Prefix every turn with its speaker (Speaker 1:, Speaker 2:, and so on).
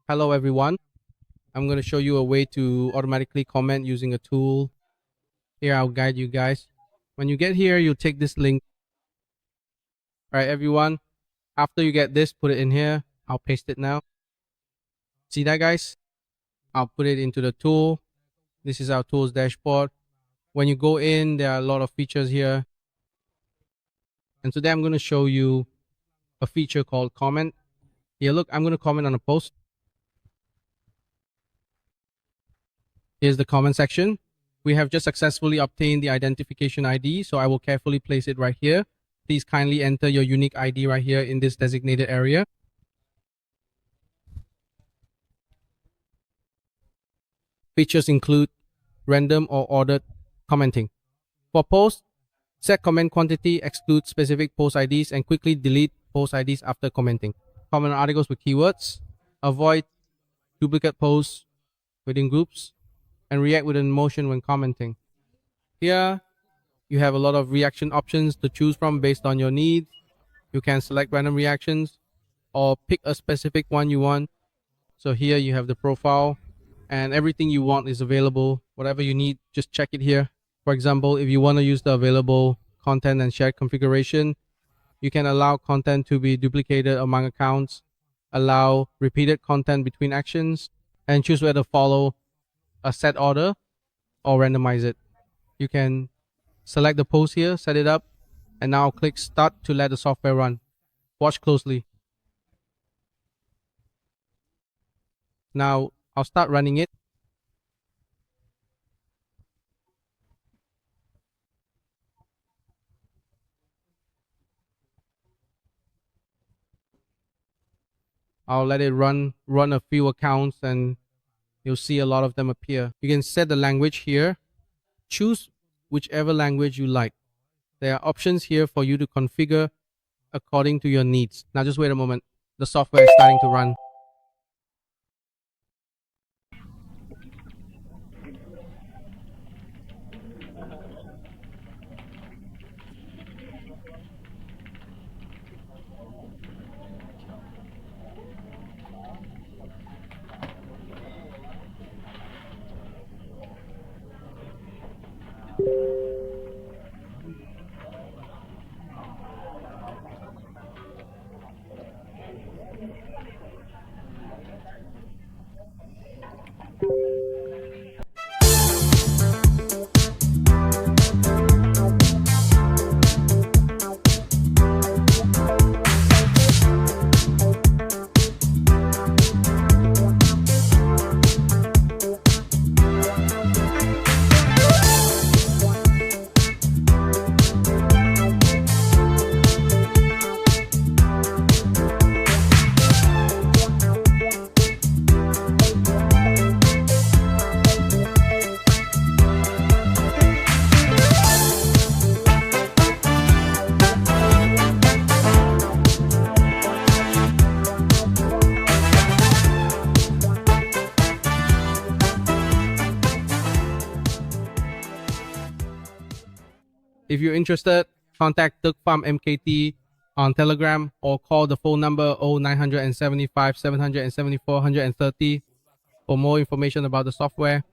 Speaker 1: Hello everyone. I'm going to show you a way to automatically comment using a tool. Here I'll guide you guys. When you get here, you take this link. All right, everyone. After you get this, put it in here. I'll paste it now. See that, guys? I'll put it into the tool. This is our tools dashboard. When you go in, there are a lot of features here. And today I'm going to show you a feature called comment. Here, look, I'm going to comment on a post. Here's the comment section. We have just successfully obtained the identification ID, so I will carefully place it right here. Please kindly enter your unique ID right here in this designated area. Features include random or ordered commenting. For posts, set comment quantity, exclude specific post IDs, and quickly delete post IDs after commenting. Comment on articles with keywords. Avoid duplicate posts within groups, and react with an emotion when commenting. Here, you have a lot of reaction options to choose from based on your needs. You can select random reactions or pick a specific one you want. So here you have the profile and everything you want is available. Whatever you need, just check it here. For example, if you want to use the available content and shared configuration, you can allow content to be duplicated among accounts, allow repeated content between actions, and choose whether to follow a set order or randomize it. You can select the post here, set it up, and now click start to let the software run. Watch closely. Now I'll start running it. I'll let it run a few accounts and you'll see a lot of them appear. You can set the language here. Choose whichever language you like. There are options here for you to configure according to your needs. Now just wait a moment. The software is starting to run. If you're interested, contact Farm MKT on Telegram or call the phone number 0975 774 130 for more information about the software.